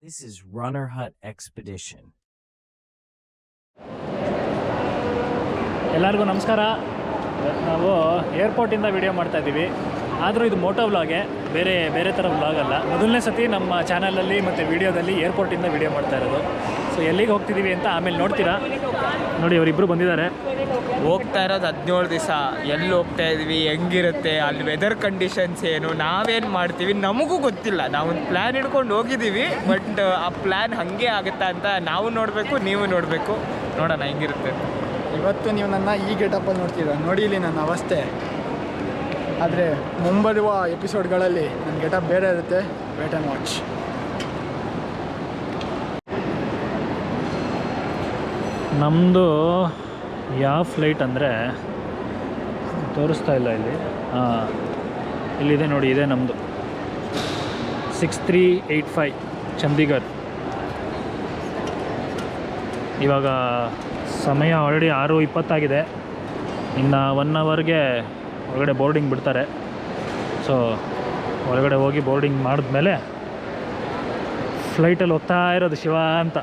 This is Runner Hut Expedition. ಎಲ್ಲರಿಗೂ ನಮಸ್ಕಾರ. ನಾವು ಏರ್ಪೋರ್ಟಿಂದ ವಿಡಿಯೋ ಮಾಡ್ತಾ ಇದ್ದೀವಿ. ಆದರೂ ಇದು ಮೋಟೋ ವ್ಲಾಗೆ, ಬೇರೆ ಥರ ವ್ಲಾಗ್ ಅಲ್ಲ. ಮೊದಲನೇ ಸತಿ ನಮ್ಮ ಚಾನಲಲ್ಲಿ ಮತ್ತು ವಿಡಿಯೋದಲ್ಲಿ ಏರ್ಪೋರ್ಟಿಂದ ವಿಡಿಯೋ ಮಾಡ್ತಾ ಇರೋದು. ಸೊ ಎಲ್ಲಿಗೆ ಹೋಗ್ತಿದ್ದೀವಿ ಅಂತ ಆಮೇಲೆ ನೋಡ್ತೀರಾ. ನೋಡಿ ಅವರಿಬ್ಬರು ಬಂದಿದ್ದಾರೆ. ಹೋಗ್ತಾ ಇರೋದು 17 ದಿವಸ. ಎಲ್ಲಿ ಹೋಗ್ತಾ ಇದ್ವಿ, ಹೆಂಗಿರುತ್ತೆ, ಅಲ್ಲಿ ವೆದರ್ ಕಂಡೀಷನ್ಸ್ ಏನು, ನಾವೇನು ಮಾಡ್ತೀವಿ ನಮಗೂ ಗೊತ್ತಿಲ್ಲ. ನಾವೊಂದು ಪ್ಲ್ಯಾನ್ ಹಿಡ್ಕೊಂಡು ಹೋಗಿದ್ದೀವಿ, ಬಟ್ ಆ ಪ್ಲ್ಯಾನ್ ಹಾಗೆ ಆಗುತ್ತಾ ಅಂತ ನಾವು ನೋಡಬೇಕು, ನೀವು ನೋಡಬೇಕು. ನೋಡೋಣ ಹೆಂಗಿರುತ್ತೆ. ಇವತ್ತು ನೀವು ನನ್ನ ಈ ಗೆಟಪ್ಪಲ್ಲಿ ನೋಡ್ತೀರ, ನೋಡಿ ಇಲ್ಲಿ ನನ್ನ ಅವಸ್ಥೆ. ಆದರೆ ಮುಂಬರುವ ಎಪಿಸೋಡ್ಗಳಲ್ಲಿ ನನ್ನ ಗೆಟಪ್ ಬೇರೆ ಇರುತ್ತೆ. Wait and watch. ನಮ್ಮದು ಯಾವ ಫ್ಲೈಟ್ ಅಂದರೆ ತೋರಿಸ್ತಾ ಇಲ್ಲ ಇಲ್ಲಿ. ಇಲ್ಲಿದೆ ನೋಡಿ, ಇದೆ ನಮ್ಮದು 6385 ಚಂಡೀಗಢ್. ಇವಾಗ ಸಮಯ ಆಲ್ರೆಡಿ 6:20 ಆಗಿದೆ. ಇನ್ನು 1 ಅವರ್ಗೆ ಒಳಗಡೆ ಬೋರ್ಡಿಂಗ್ ಬಿಡ್ತಾರೆ. ಸೊ ಒಳಗಡೆ ಹೋಗಿ ಬೋರ್ಡಿಂಗ್ ಮಾಡಿದ್ಮೇಲೆ ಫ್ಲೈಟಲ್ಲಿ ಹೋಗ್ತಾ ಇರೋದು ಶಿವ ಅಂತ.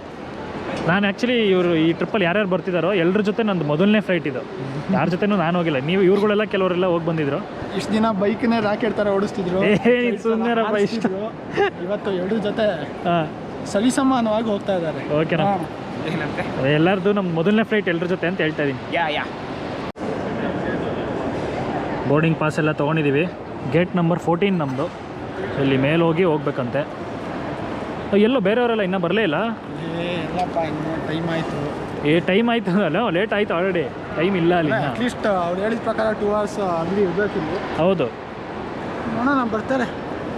ನಾನು ಆ್ಯಕ್ಚುಲಿ ಇವರು ಈ ಟ್ರಿಪ್ಪಲ್ಲಿ ಯಾರ್ಯಾರು ಬರ್ತಿದ್ದಾರೋ ಎಲ್ಲರ ಜೊತೆ ನಂದು ಮೊದಲನೇ ಫ್ಲೈಟ್ ಇದು. ಯಾರ ಜೊತೆನೂ ನಾನು ಹೋಗಿಲ್ಲ. ನೀವು ಇವ್ರುಗಳೆಲ್ಲ ಕೆಲವರೆಲ್ಲ ಹೋಗಿ ಬಂದಿದ್ರು. ಇಷ್ಟು ದಿನ ಬೈಕ್ನೇ ರಾಕೆಟ್ ಥರ ಓಡಿಸ್ತಿದ್ರು. ಸುಮ್ಮನೆರಪ್ಪ ಇಷ್ಟ. ಇವತ್ತು ಎಲ್ಲರ ಜೊತೆ ಸರಿಸಮಾನವಾಗಿ ಹೋಗ್ತಾ ಇದ್ದಾರೆ. ಓಕೆನಾ, ಎಲ್ಲರದು ನಮ್ಮ ಮೊದಲನೇ ಫ್ಲೈಟ್ ಎಲ್ಲರ ಜೊತೆ ಅಂತ ಹೇಳ್ತಾ ಇದ್ದೀನಿ. ಯಾ ಬೋರ್ಡಿಂಗ್ ಪಾಸ್ ಎಲ್ಲ ತೊಗೊಂಡಿದ್ದೀವಿ. ಗೇಟ್ ನಂಬರ್ 14 ನಮ್ಮದು. ಇಲ್ಲಿ ಮೇಲೆ ಹೋಗ್ಬೇಕಂತೆ. ಎಲ್ಲೋ ಬೇರೆಯವರೆಲ್ಲ ಇನ್ನೂ ಬರಲೇ ಇಲ್ಲ. ಎಲ್ಲಪ್ಪ, ಇನ್ನು ಟೈಮ್ ಆಯಿತು. ಟೈಮ್ ಆಯಿತು ಅಲ್ಲ, ಲೇಟ್ ಆಯಿತು ಆಲ್ರೆಡಿ. ಟೈಮ್ ಇಲ್ಲ ಅಲ್ಲಿ. ಅಟ್ಲೀಸ್ಟ್ ಅವ್ರು ಹೇಳಿದ ಪ್ರಕಾರ 2 hours ಅಲ್ಲಿ ಇರಬೇಕಿಲ್ಲ. ಹೌದು, ನೋಡೋಣ, ಬರ್ತಾರೆ.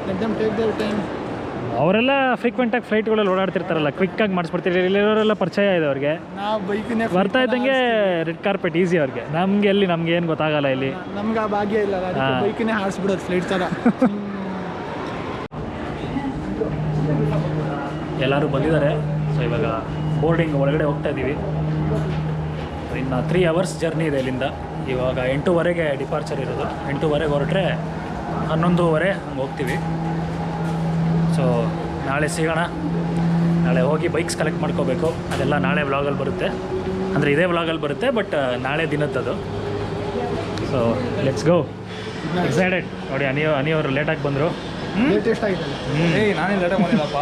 Let them take their time. ಅವರೆಲ್ಲ ಫ್ರೀಕ್ವೆಂಟಾಗಿ ಫ್ಲೈಟ್ಗಳಲ್ಲಿ ಓಡಾಡ್ತಿರ್ತಾರಲ್ಲ, ಕ್ವಿಕ್ಕಾಗಿ ಮಾಡಿಸ್ಬಿಡ್ತೀರಿ. ಇಲ್ಲಿರೋರೆಲ್ಲ ಪರಿಚಯ ಇದೆ ಅವ್ರಿಗೆ. ನಾವು ಬೈಕ್ನೇ ಬರ್ತಾ ಇದ್ದಂಗೆ ರೆಡ್ ಕಾರ್ಪೆಟ್ ಈಸಿ ಅವ್ರಿಗೆ. ನಮ್ಗೆ ಏನು ಗೊತ್ತಾಗಲ್ಲ ಇಲ್ಲಿ. ನಮ್ಗೆ ಆ ಭಾಗ್ಯ ಇಲ್ಲ. ಬೈಕ್ನೇ ಹಾರಿಸ್ಬಿಡೋದು ಫ್ಲೈಟ್ ಥರ. ಎಲ್ಲರೂ ಬಂದಿದ್ದಾರೆ. ಸೊ ಇವಾಗ ಬೋರ್ಡಿಂಗ್ ಒಳಗಡೆ ಹೋಗ್ತಾ ಇದ್ದೀವಿ. ಇನ್ನು 3 hours ಜರ್ನಿ ಇದೆ ಇಲ್ಲಿಂದ. ಇವಾಗ 8:30ಗೆ ಡಿಪಾರ್ಚರ್ ಇರೋದು. 8:30ಗೆ ಹೊರಟ್ರೆ 11:30 ಹಂಗೆ ಹೋಗ್ತೀವಿ. ಸೊ ನಾಳೆ ಸಿಗೋಣ. ನಾಳೆ ಹೋಗಿ ಬೈಕ್ಸ್ ಕಲೆಕ್ಟ್ ಮಾಡ್ಕೋಬೇಕು. ಅದೆಲ್ಲ ನಾಳೆ ವ್ಲಾಗಲ್ಲಿ ಬರುತ್ತೆ. ಅಂದರೆ ಇದೇ ವ್ಲಾಗಲ್ಲಿ ಬರುತ್ತೆ, ಬಟ್ ನಾಳೆ ದಿನದ್ದದು. So let's go. ಎಕ್ಸೈಟೆಡ್. ನೋಡಿ, ಅನಿಯವರು ಲೇಟಾಗಿ ಬಂದರು. ಲೇಟೆಸ್ಟ್ ಆಗಿದೆ. ನಾನೇ ಲೇಟಾಗಿ ಬಂದಿಲ್ಲಪ್ಪ.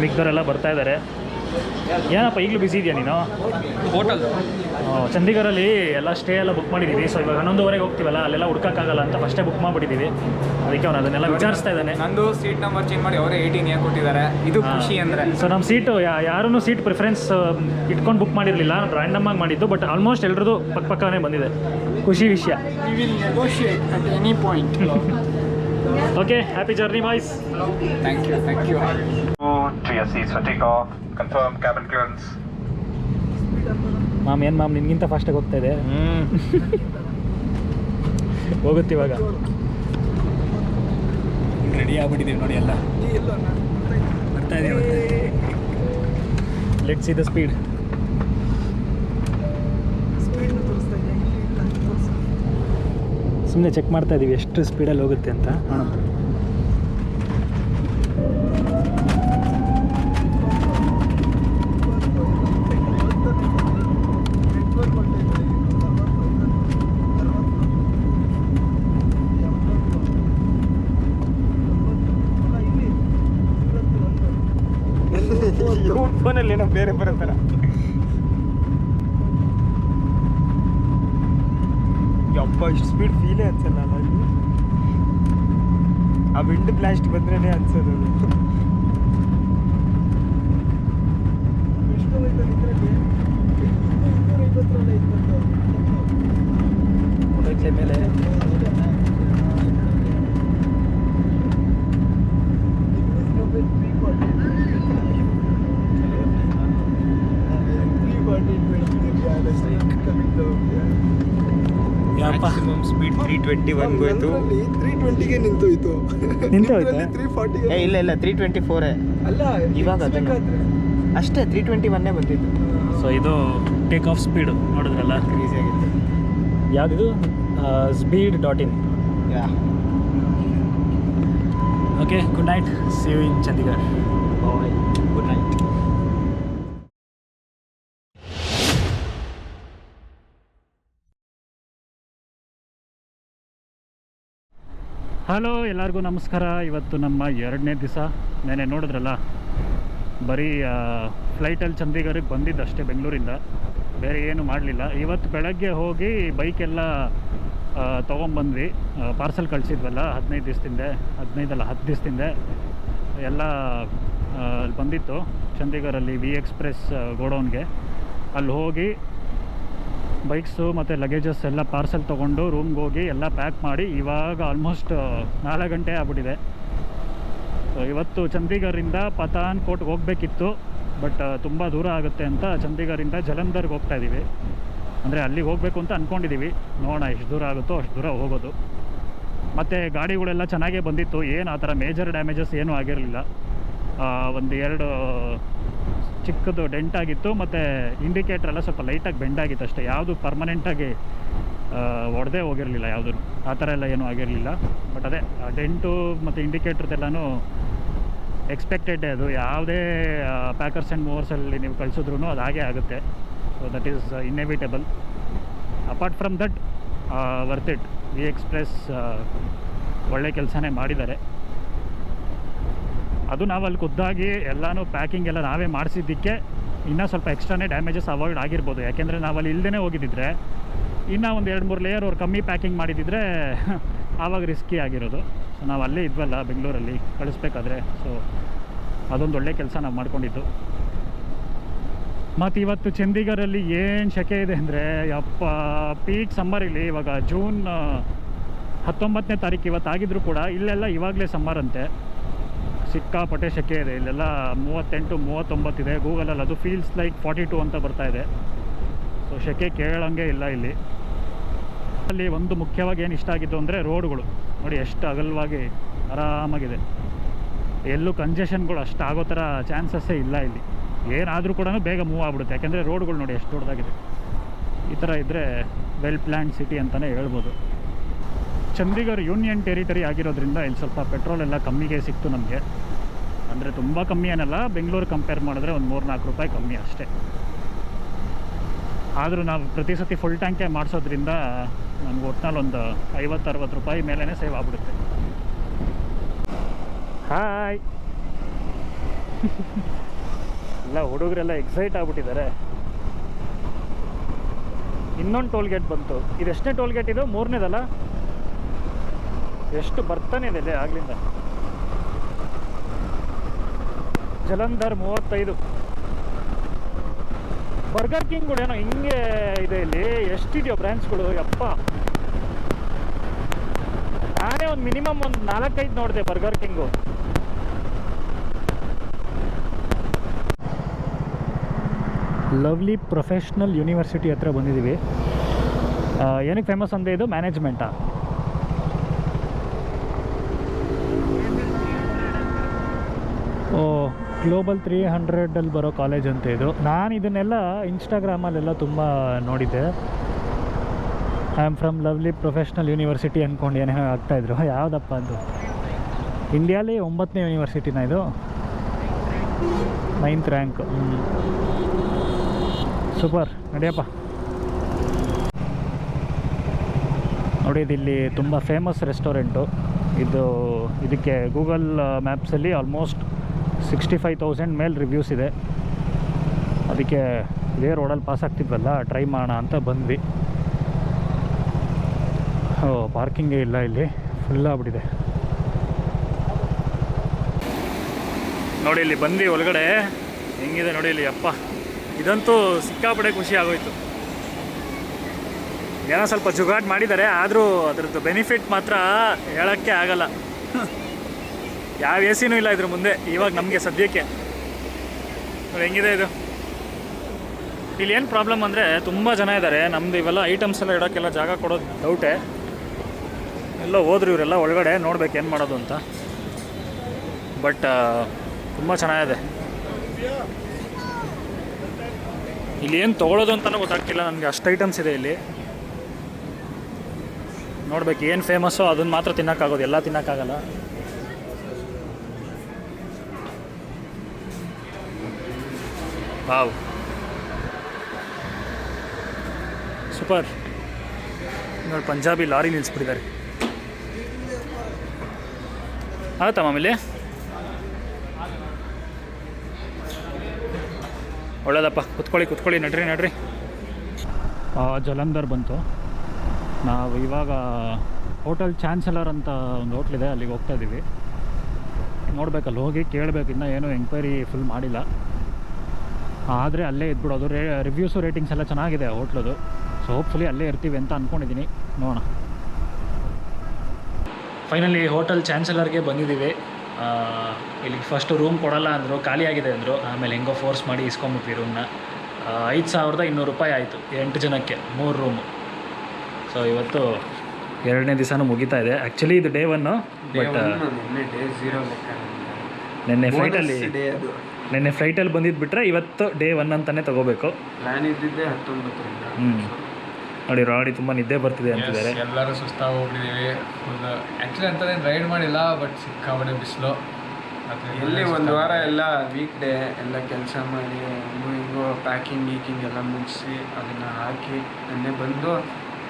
ಮಿಕ್ದವರೆಲ್ಲ ಬರ್ತಾ ಇದ್ದಾರೆ. ಏನಪ್ಪ ಈಗಲೂ ಬಿಸಿ ಇದೆಯಾ ನೀನು? ಹೋಟೆಲ್ ಚಂಡೀಗಢಲ್ಲಿ ಎಲ್ಲ ಸ್ಟೇ ಎಲ್ಲ ಬುಕ್ ಮಾಡಿದ್ದೀವಿ. ಸೊ ಇವಾಗ 11:30ಗೆ ಹೋಗ್ತೀವಲ್ಲ, ಅಲ್ಲೆಲ್ಲ ಹುಡ್ಕೋಕ್ಕಾಗಲ್ಲ ಅಂತ ಫಸ್ಟೇ ಬುಕ್ ಮಾಡಿಬಿಟ್ಟಿದ್ದೀವಿ. ಅದಕ್ಕೆ ಅವನು ಅದನ್ನೆಲ್ಲ ವಿಚಾರಿಸ್ತಾ ಇದ್ದಾನೆ. ನಂದು ಸೀಟ್ ನಂಬರ್ ಚೇಂಜ್ ಮಾಡಿ ಅವರೇ 18 ಕೊಟ್ಟಿದ್ದಾರೆ. ಇದು ಖುಷಿ ಅಂದರೆ. ಸೊ ನಮ್ಮ ಸೀಟು ಯಾರೂ ಸೀಟ್ ಪ್ರಿಫರೆನ್ಸ್ ಇಟ್ಕೊಂಡು ಬುಕ್ ಮಾಡಿರಲಿಲ್ಲ, ರ್ಯಾಂಡಮ್ ಆಗಿ ಮಾಡಿದ್ದು. ಬಟ್ ಆಲ್ಮೋಸ್ಟ್ ಎಲ್ರದ್ದು ಪಕ್ಕನೇ ಬಂದಿದೆ. ಖುಷಿ ವಿಷಯ. We will negotiate at any point. Okay, happy journey boys. Thank you. To your seats for takeoff. Confirm cabin clearance. ಮಾಮ್ ಏನು ಮಾಮ್, ನಿನ್ಗಿಂತ ಫಾಸ್ಟಾಗಿ ಹೋಗ್ತಾ ಇದೆ. ಹೋಗುತ್ತೆ ಇವಾಗ. ರೆಡಿ ಆಗ್ಬಿಟ್ಟಿದ್ದೀವಿ ನೋಡಿ, ಎಲ್ಲ ಬರ್ತಾ ಇದೀವಿ. Let's see the speed. ಸುಮ್ಮನೆ ಚೆಕ್ ಮಾಡ್ತಾ ಇದ್ದೀವಿ ಎಷ್ಟು ಸ್ಪೀಡಲ್ಲಿ ಹೋಗುತ್ತೆ ಅಂತ. ಫೋನಲ್ಲಿ ಏನೋ ಬೇರೆ ಬರುತ್ತಾರ. ಯಪ್ಪ, ಇಷ್ಟು ಸ್ಪೀಡ್ ಫೀಲೇ ಅನ್ಸಲ್ಲ ಅಲ್ಲ. ಆ ವಿಂಡ್ ಬ್ಲಾಸ್ಟ್ ಬಂದ್ರೇ ಅನ್ಸೋದು. ಮೇಲೆ ಮ್ಯಾಕ್ಸಿಮಮ್ ಸ್ಪೀಡ್ 321 ಹೋಯ್ತು. 320ಗೆ ನಿಂತೋಯ್ತು. ಇಲ್ಲ 324 ಅಲ್ಲ, ಇವಾಗ ಅಷ್ಟೇ 321 ಬಂದಿತ್ತು. ಸೊ ಇದು ಟೇಕ್ ಆಫ್ ಸ್ಪೀಡು ನೋಡಿದ್ರಲ್ಲ, ಈಸಿ ಆಗಿತ್ತು. ಯಾವುದಿದು? speed.in. Okay, good night. See you in Chandigarh. Bye. Good night. Hello, ಎಲ್ಲರಿಗೂ ನಮಸ್ಕಾರ. ಇವತ್ತು ನಮ್ಮ 2ನೇ ದಿವಸ. ನೆನೆ ನೋಡಿದ್ರಲ್ಲ, ಬರೀ ಫ್ಲೈಟಲ್ಲಿ ಚಂಡೀಗಢಕ್ಕೆ ಬಂದಿದ್ದಷ್ಟೇ ಬೆಂಗಳೂರಿಂದ, ಬೇರೆ ಏನು ಮಾಡಲಿಲ್ಲ. ಇವತ್ತು ಬೆಳಗ್ಗೆ ಹೋಗಿ ಬೈಕೆಲ್ಲ ತೊಗೊಂಬಂದ್ವಿ. ಪಾರ್ಸಲ್ ಕಳಿಸಿದ್ವಲ್ಲ 15 ದಿವಸದಿಂದ, 10 ದಿವಸದಿಂದ ಎಲ್ಲ ಅಲ್ಲಿ ಬಂದಿತ್ತು ಚಂಡೀಗಢಲ್ಲಿ ವಿ ಎಕ್ಸ್ಪ್ರೆಸ್ ಗೋಡೌನ್ಗೆ. ಅಲ್ಲಿ ಹೋಗಿ ಬೈಕ್ಸು ಮತ್ತು ಲಗೇಜಸ್ ಎಲ್ಲ ಪಾರ್ಸಲ್ ತೊಗೊಂಡು ರೂಮ್ಗೆ ಹೋಗಿ ಎಲ್ಲ ಪ್ಯಾಕ್ ಮಾಡಿ ಇವಾಗ ಆಲ್ಮೋಸ್ಟ್ 4 ಗಂಟೆ ಆಗ್ಬಿಟ್ಟಿದೆ. ಸೊ ಇವತ್ತು ಚಂಡೀಗಢದಿಂದ ಪಠಾನ್ಕೋಟ್ಗೆ ಹೋಗಬೇಕಿತ್ತು, ಬಟ್ ತುಂಬ ದೂರ ಆಗುತ್ತೆ ಅಂತ ಚಂಡೀಗಢದಿಂದ ಜಲಂಧರ್ಗೆ ಹೋಗ್ತಾ ಇದ್ದೀವಿ. ಅಂದರೆ ಅಲ್ಲಿಗೆ ಹೋಗಬೇಕು ಅಂತ ಅಂದ್ಕೊಂಡಿದ್ದೀವಿ. ನೋಡೋಣ ಎಷ್ಟು ದೂರ ಆಗುತ್ತೋ ಅಷ್ಟು ದೂರ ಹೋಗೋದು. ಮತ್ತು ಗಾಡಿಗಳೆಲ್ಲ ಚೆನ್ನಾಗೇ ಬಂದಿತ್ತು, ಏನು ಆ ಥರ ಮೇಜರ್ ಡ್ಯಾಮೇಜಸ್ ಏನೂ ಆಗಿರಲಿಲ್ಲ. 1-2 ಚಿಕ್ಕದು ಡೆಂಟ್ ಆಗಿತ್ತು, ಮತ್ತು ಇಂಡಿಕೇಟ್ರೆಲ್ಲ ಸ್ವಲ್ಪ ಲೈಟಾಗಿ ಬೆಂಡ್ ಆಗಿತ್ತು ಅಷ್ಟೇ. ಯಾವುದು ಪರ್ಮನೆಂಟಾಗಿ ಒಡೆದೇ ಹೋಗಿರಲಿಲ್ಲ ಯಾವುದೂ, ಆ ಥರ ಎಲ್ಲ ಏನೂ ಆಗಿರಲಿಲ್ಲ. ಬಟ್ ಅದೇ ಡೆಂಟು ಮತ್ತು ಇಂಡಿಕೇಟ್ರದೆಲ್ಲನೂ ಎಕ್ಸ್ಪೆಕ್ಟೆಡ್. ಅದು ಯಾವುದೇ ಪ್ಯಾಕರ್ಸ್ ಆ್ಯಂಡ್ ಮೂವರ್ಸಲ್ಲಿ ನೀವು ಕಳಿಸಿದ್ರೂ ಅದು ಹಾಗೇ ಆಗುತ್ತೆ. So that is inevitable. Apart from that worth it. V Express ಒಳ್ಳೆ ಕೆಲಸನೇ ಮಾಡಿದ್ದಾರೆ. ಅದು ನಾವು ಅಲ್ಲಿ ಖುದ್ದಾಗಿ ಎಲ್ಲನೂ ಪ್ಯಾಕಿಂಗ್ ಎಲ್ಲ ನಾವೇ ಮಾಡಿಸಿದ್ದಕ್ಕೆ ಇನ್ನೂ ಸ್ವಲ್ಪ ಎಕ್ಸ್ಟ್ರಾನೇ ಡ್ಯಾಮೇಜಸ್ ಅವಾಯ್ಡ್ ಆಗಿರ್ಬೋದು. ಯಾಕೆಂದರೆ ನಾವಲ್ಲಿ ಇಲ್ಲದೇ ಹೋಗಿದ್ದಿದ್ರೆ ಇನ್ನೂ ಒಂದು 2-3 ಲೇಯರ್ ಅವ್ರು ಕಮ್ಮಿ ಪ್ಯಾಕಿಂಗ್ ಮಾಡಿದ್ದಿದ್ರೆ ಆವಾಗ ರಿಸ್ಕಿ ಆಗಿರೋದು. ಸೊ ನಾವು ಅಲ್ಲೇ ಇದ್ವಲ್ಲ ಬೆಂಗಳೂರಲ್ಲಿ ಕಳಿಸ್ಬೇಕಾದ್ರೆ, ಸೊ ಅದೊಂದು ಒಳ್ಳೆ ಕೆಲಸ ನಾವು ಮಾಡ್ಕೊಂಡಿದ್ದು. ಮತ್ತು ಇವತ್ತು ಚಂಡೀಗಢಲ್ಲಿ ಏನು ಸೆಕೆ ಇದೆ ಅಂದರೆ, ಯಪ್ಪ, ಪೀಕ್ ಸಮ್ಮರಲ್ಲಿ. ಇವಾಗ ಜೂನ್ 19ನೇ ತಾರೀಕು ಇವತ್ತಾಗಿದ್ರೂ ಕೂಡ ಇಲ್ಲೆಲ್ಲ ಇವಾಗಲೇ ಸಮ್ಮರ್ ಅಂತೆ. ಸಿಕ್ಕಾಪಟ್ಟೆ ಸೆಕೆ ಇದೆ ಇಲ್ಲೆಲ್ಲ. 38-39 ಇದೆ. ಗೂಗಲಲ್ಲಿ ಅದು ಫೀಲ್ಸ್ ಲೈಕ್ 42 ಅಂತ ಬರ್ತಾ ಇದೆ. ಸೊ ಸೆಕೆ ಕೇಳೋಂಗೆ ಇಲ್ಲ ಇಲ್ಲಿ. ಅಲ್ಲಿ ಒಂದು ಮುಖ್ಯವಾಗಿ ಏನು ಇಷ್ಟ ಆಗಿತ್ತು ಅಂದರೆ ರೋಡ್ಗಳು ನೋಡಿ, ಎಷ್ಟು ಅಗಲವಾಗಿ ಆರಾಮಾಗಿದೆ. ಎಲ್ಲೂ ಕಂಜೆಷನ್ಗಳು ಅಷ್ಟು ಆಗೋ ಥರ ಚಾನ್ಸಸ್ಸೇ ಇಲ್ಲ ಇಲ್ಲಿ. ಏನಾದರೂ ಕೂಡ ಬೇಗ ಮೂವ್ ಆಗ್ಬಿಡುತ್ತೆ, ಯಾಕೆಂದರೆ ರೋಡ್ಗಳು ನೋಡಿ ಎಷ್ಟು ದೊಡ್ಡದಾಗಿದೆ. ಈ ಥರ ಇದ್ದರೆ ವೆಲ್ ಪ್ಲ್ಯಾನ್ಡ್ ಸಿಟಿ ಅಂತಲೇ ಹೇಳ್ಬೋದು. ಚಂಡೀಗಢ ಯೂನಿಯನ್ ಟೆರಿಟರಿ ಆಗಿರೋದ್ರಿಂದ ಇಲ್ಲಿ ಸ್ವಲ್ಪ ಪೆಟ್ರೋಲ್ ಎಲ್ಲ ಕಮ್ಮಿಗೆ ಸಿಕ್ತು ನಮಗೆ. ಅಂದರೆ ತುಂಬ ಕಮ್ಮಿ ಏನಲ್ಲ, ಬೆಂಗಳೂರು ಕಂಪೇರ್ ಮಾಡಿದ್ರೆ ಒಂದು 3-4 ರೂಪಾಯಿ ಕಮ್ಮಿ ಅಷ್ಟೇ. ಆದರೂ ನಾವು ಪ್ರತಿ ಸತಿ ಫುಲ್ ಟ್ಯಾಂಕೆ ಮಾಡಿಸೋದ್ರಿಂದ ನಮ್ಗೆ ಒಟ್ಟಿನಲ್ಲಿ ಒಂದು 50-60 ರೂಪಾಯಿ ಮೇಲೇ ಸೇವ್ ಆಗ್ಬಿಡುತ್ತೆ. ಹಾಯ್. ಎಲ್ಲ ಹುಡುಗರೆಲ್ಲ ಎಕ್ಸೈಟ್ ಆಗ್ಬಿಟ್ಟಿದ್ದಾರೆ. ಇನ್ನೊಂದು ಟೋಲ್ಗೇಟ್ ಬಂತು. ಇದು ಎಷ್ಟನೇ ಟೋಲ್ಗೇಟ್ ಇದು? 3ನೇದಲ್ಲ? ಎಷ್ಟು ಬರ್ತಾನೆ ಇದೆ ಆಗ್ಲಿಂದ. ಜಲಂಧರ್ 35. ಬರ್ಗರ್ ಕಿಂಗ್ಗಳು ಏನೋ ಹಿಂಗೆ ಇದೆ ಇಲ್ಲಿ. ಎಷ್ಟಿದೆಯೋ ಬ್ರ್ಯಾಂಚ್ಗಳು, ಯಪ್ಪ. ನಾನೇ ಒಂದು ಮಿನಿಮಮ್ ಒಂದು 4-5 ನೋಡಿದೆ burger king. Lovely professional university ಹತ್ರ ಬಂದಿದ್ದೀವಿ. ಏನಕ್ಕೆ ಫೇಮಸ್ ಅಂದರೆ ಇದು ಮ್ಯಾನೇಜ್ಮೆಂಟಾ? ಓ, ಗ್ಲೋಬಲ್ 300 ಬರೋ ಕಾಲೇಜ್ ಅಂತ ಇದು. ನಾನು ಇದನ್ನೆಲ್ಲ ಇನ್ಸ್ಟಾಗ್ರಾಮಲ್ಲೆಲ್ಲ ತುಂಬ ನೋಡಿದ್ದೆ. I am from lovely professional university ಅಂದ್ಕೊಂಡು ಏನೇನೋ ಆಗ್ತಾಯಿದ್ರು. ಯಾವುದಪ್ಪ ಅದು? ಇಂಡಿಯಾಲಿ 9ನೇ ಯೂನಿವರ್ಸಿಟಿನ ಇದು. 9th rank. ಸೂಪರ್, ನಡಿಯಪ್ಪ. ನೋಡಿ, ಇಲ್ಲಿ ತುಂಬ ಫೇಮಸ್ ರೆಸ್ಟೋರೆಂಟು ಇದು. ಇದಕ್ಕೆ ಗೂಗಲ್ ಮ್ಯಾಪ್ಸಲ್ಲಿ ಆಲ್ಮೋಸ್ಟ್ 65,000 ಮೇಲೆ ರಿವ್ಯೂಸ್ ಇದೆ. ಅದಕ್ಕೆ ಇದೇ ರೋಡಲ್ಲಿ ಪಾಸ್ ಆಗ್ತಿದ್ವಲ್ಲ, ಟ್ರೈ ಮಾಡೋಣ ಅಂತ ಬಂದ್ವಿ. ಪಾರ್ಕಿಂಗೇ ಇಲ್ಲ ಇಲ್ಲಿ, ಫುಲ್ ಆಗ್ಬಿಟ್ಟಿದೆ. ನೋಡಿ ಇಲ್ಲಿ ಬಂದ್ವಿ ಒಳಗಡೆ, ಹೆಂಗಿದೆ ನೋಡಿ ಇಲ್ಲಿ. ಅಪ್ಪ, ಇದಂತೂ ಸಿಕ್ಕಾಪಟ್ಟೆ ಖುಷಿ ಆಗೋಯ್ತು. ಏನೋ ಸ್ವಲ್ಪ ಜುಗಾಡ್ ಮಾಡಿದ್ದಾರೆ, ಆದರೂ ಅದ್ರದ್ದು ಬೆನಿಫಿಟ್ ಮಾತ್ರ ಹೇಳೋಕ್ಕೆ ಆಗಲ್ಲ. ಯಾವ ಎ ಸಿನೂ ಇಲ್ಲ ಇದ್ರ ಮುಂದೆ ಇವಾಗ ನಮಗೆ ಸದ್ಯಕ್ಕೆ. ನೋಡಿ ಹೆಂಗಿದೆ ಇದು. ಇಲ್ಲಿ ಏನು ಪ್ರಾಬ್ಲಮ್ ಅಂದರೆ ತುಂಬ ಜನ ಇದ್ದಾರೆ. ನಮ್ಮದು ಇವೆಲ್ಲ ಐಟಮ್ಸ್ ಎಲ್ಲ ಇಡೋಕ್ಕೆಲ್ಲ ಜಾಗ ಕೊಡೋದು ಡೌಟೇ. ಎಲ್ಲೋ ಹೋದ್ರು ಇವರೆಲ್ಲ ಒಳಗಡೆ, ನೋಡ್ಬೇಕು ಏನು ಮಾಡೋದು ಅಂತ. ಬಟ್ ತುಂಬ ಚೆನ್ನಾಗಿದೆ. ಇಲ್ಲಿ ಏನು ತೊಗೊಳೋದು ಅಂತಲೂ ಗೊತ್ತಾಗ್ತಿಲ್ಲ ನನಗೆ, ಅಷ್ಟು ಐಟಮ್ಸ್ ಇದೆ ಇಲ್ಲಿ. ನೋಡ್ಬೇಕು ಏನು ಫೇಮಸ್ಸೋ ಅದನ್ನು ಮಾತ್ರ ತಿನ್ನೋಕ್ಕಾಗೋದು, ಎಲ್ಲ ತಿನ್ನೋಕ್ಕಾಗಲ್ಲ. Wow, super. ನೋಡಿ ಪಂಜಾಬಿ ಲಾರಿ ನಿಲ್ಲಿಸ್ಬಿಟ್ಟಿದ್ದಾರೆ. ಆಗುತ್ತಾ ಮಾಮೂಲಿ? ಒಳ್ಳೇದಪ್ಪ, ಕುತ್ಕೊಳ್ಳಿ ನಡ್ರಿ. ಜಲಂಧರ್ ಬಂತು. ನಾವು ಇವಾಗ ಹೋಟೆಲ್ ಚಾನ್ಸಲರ್ ಅಂತ ಒಂದು ಹೋಟ್ಲಿದೆ, ಅಲ್ಲಿಗೆ ಹೋಗ್ತಾ ಇದ್ದೀವಿ. ನೋಡ್ಬೇಕಲ್ಲಿ ಹೋಗಿ ಕೇಳಬೇಕು, ಇನ್ನೂ ಏನೂ ಎಂಕ್ವೈರಿ ಫುಲ್ ಮಾಡಿಲ್ಲ. ಆದರೆ ಅಲ್ಲೇ ಇದ್ಬಿಡೋದು. ರಿವ್ಯೂಸು ರೇಟಿಂಗ್ಸ್ ಎಲ್ಲ ಚೆನ್ನಾಗಿದೆ ಹೋಟ್ಲದು. ಸೊ ಹೋಪ್ಫುಲಿ ಅಲ್ಲೇ ಇರ್ತೀವಿ ಅಂತ ಅಂದ್ಕೊಂಡಿದ್ದೀನಿ. ನೋಡೋಣ. ಫೈನಲಿ ಹೋಟೆಲ್ ಚಾನ್ಸಲರ್ಗೆ ಬಂದಿದ್ದೀವಿ. ಇಲ್ಲಿಗೆ ಫಸ್ಟು ರೂಮ್ ಕೊಡಲ್ಲ ಅಂದರು, ಖಾಲಿಯಾಗಿದೆ ಅಂದರು. ಆಮೇಲೆ ಹೆಂಗೋ ಫೋರ್ಸ್ ಮಾಡಿ ಇಸ್ಕೊಂಬಿಟ್ವಿ ರೂಮ್ನ. 5,200 ರೂಪಾಯಿ ಆಯಿತು 8 ಜನಕ್ಕೆ, 3 ರೂಮು. ಸೊ ಇವತ್ತು 2ನೇ ದಿವಸನೂ ಮುಗಿತಾ ಇದೆ. ಆ್ಯಕ್ಚುಲಿ ಇದು ಡೇ 1, ಬಟ್ ನೆನ್ನೆ ಫ್ಲೈಟಲ್ಲಿ ಬಂದಿದ್ದು ಬಿಟ್ಟರೆ ಇವತ್ತು ಡೇ 1 ಅಂತಲೇ ತೊಗೋಬೇಕು. ಪ್ಲ್ಯಾನ್ ಇದ್ದಿದ್ದೆ 19ರಿಂದ. ನೋಡಿ ರಾಡಿ ತುಂಬ ನಿದ್ದೆ ಬರ್ತಿದೆ ಅಂತಿದ್ದಾರೆ. ಎಲ್ಲರೂ ಸುಸ್ತಾಗಿ ಹೋಗ್ಬಿಟ್ಟಿದ್ದೀವಿ. ಫುಲ್ ಆ್ಯಕ್ಚುಲಿ ಅಂತದೇನು ರೈಡ್ ಮಾಡಿಲ್ಲ, ಬಟ್ ಸಿಕ್ಕಾಬಟ್ಟೆ ಬಿಸಿಲು. ಎಲ್ಲಿ ಒಂದು ವಾರ ಎಲ್ಲ ವೀಕ್ ಡೇ ಎಲ್ಲ ಕೆಲಸ ಮಾಡಿ ಹಿಂಗೋ ಪ್ಯಾಕಿಂಗ್ ಎಲ್ಲ ಮುಗಿಸಿ ಅದನ್ನು ಹಾಕಿ ನೆನ್ನೆ ಬಂದು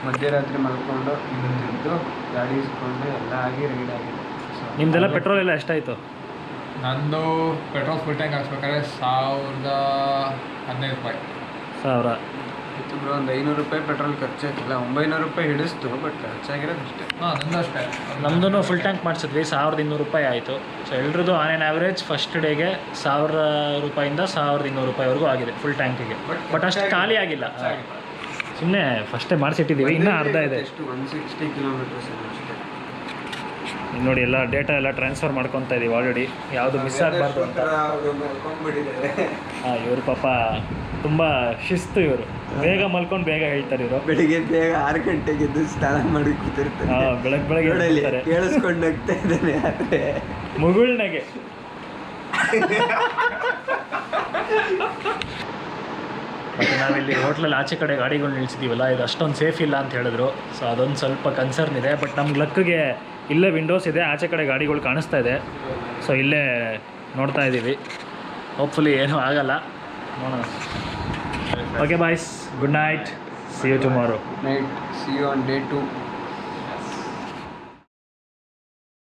ಮಧ್ಯರಾತ್ರಿ ಮಲ್ಕೊಂಡು ಇವತ್ತಿದ್ದು ಗಾಡಿ ಇಸ್ಕೊಂಡು ಎಲ್ಲ ಆಗಿ ರೈಡ್ ಆಗಿದೆ. ನಿಮ್ಮದೆಲ್ಲ ಪೆಟ್ರೋಲ್ ಎಲ್ಲ ಎಷ್ಟಾಯಿತು? ನಂದು ಪೆಟ್ರೋಲ್ ಫುಲ್ ಟ್ಯಾಂಕ್ ಹಾಕ್ಸ್ಬೇಕಾದ್ರೆ 1,015 ರೂಪಾಯಿ. 1000 ಇತ್ತು ಬ್ರೋ. ಒಂದು 500 ರೂಪಾಯಿ ಪೆಟ್ರೋಲ್ ಖರ್ಚಾಗಿಲ್ಲ. 900 ರೂಪಾಯಿ ಹಿಡಿಸ್ತು, ಬಟ್ ಖರ್ಚಾಗಿರೋದು ಅಷ್ಟೇ. ನಂದು ಅಷ್ಟೇ. ನಮ್ಮದು ಫುಲ್ ಟ್ಯಾಂಕ್ ಮಾಡಿಸಿದ್ವಿ, 1,200 ರೂಪಾಯಿ ಆಯಿತು. ಸೊ ಎಲ್ರದ್ದು ಆನ್ ಆ್ಯನ್ ಆ್ಯಾವ್ರೇಜ್ ಫಸ್ಟ್ ಡೇಗೆ 1,000 ರೂಪಾಯಿಂದ 1,200 ರೂಪಾಯಿವರೆಗೂ ಆಗಿದೆ ಫುಲ್ ಟ್ಯಾಂಕಿಗೆ. ಬಟ್ ಅಷ್ಟು ಖಾಲಿ ಆಗಿಲ್ಲ, ಸುಮ್ಮನೆ ಫಸ್ಟೇ ಮಾಡಿಸಿಟ್ಟಿದ್ದೀವಿ. ಇನ್ನೂ ಅರ್ಧ ಇದೆ. ಎಷ್ಟು 160 ಕಿಲೋಮೀಟರ್ಸ್ ಅಷ್ಟೇ. ನೋಡಿ ಎಲ್ಲ ಡೇಟಾ ಎಲ್ಲ ಟ್ರಾನ್ಸ್ಫರ್ ಮಾಡ್ಕೊತಾ ಇದ್ದೀವಿ ಆಲ್ರೆಡಿ, ಯಾವುದು ಮಿಸ್ ಆಗಬಾರ್ದು ಅಂತ. ಹಾಂ, ಇವರು ಪಾಪ ತುಂಬ ಶಿಸ್ತು. ಇವರು ಬೇಗ ಮಲ್ಕೊಂಡು ಬೇಗ ಹೇಳ್ತಾರೆ. ಇವರು ಬೆಳಿಗ್ಗೆ ಬೇಗ 6 ಗಂಟೆಗೆ ಎದ್ದು ಸ್ನಾನ ಮಾಡಿ ಕೂತಿರ್ತಾರೆ. ಹಾಂ, ಬೆಳಗ್ಗೆ ಕೇಳಿಸ್ಕೊಂಡು ಹೋಗ್ತಾ ಇದ್ದಾನೆ. ಆದರೆ ಮುಗುಳ್ನಾಗೆ ಮತ್ತು ನಾವಿಲ್ಲಿ ಹೋಟ್ಲಲ್ಲಿ ಆಚೆ ಕಡೆ ಗಾಡಿಗಳು ನಿಲ್ಸಿದ್ದೀವಲ್ಲ, ಇದು ಅಷ್ಟೊಂದು ಸೇಫ್ ಇಲ್ಲ ಅಂತ ಹೇಳಿದ್ರು. ಸೊ ಅದೊಂದು ಸ್ವಲ್ಪ ಕನ್ಸರ್ನ್ ಇದೆ. ಬಟ್ ನಮ್ಗೆ ಲಕ್ಕಿಗೆ ಇಲ್ಲೇ ವಿಂಡೋಸ್ ಇದೆ, ಆಚೆ ಕಡೆ ಗಾಡಿಗಳು ಕಾಣಿಸ್ತಾ ಇದೆ. ಸೊ ಇಲ್ಲೇ ನೋಡ್ತಾ ಇದ್ದೀವಿ. ಹೋಪ್ಫುಲಿ ಏನೂ ಆಗಲ್ಲ, ನೋಡೋಣ. Okay boys, good night, see you tomorrow. Night, see you on day 2.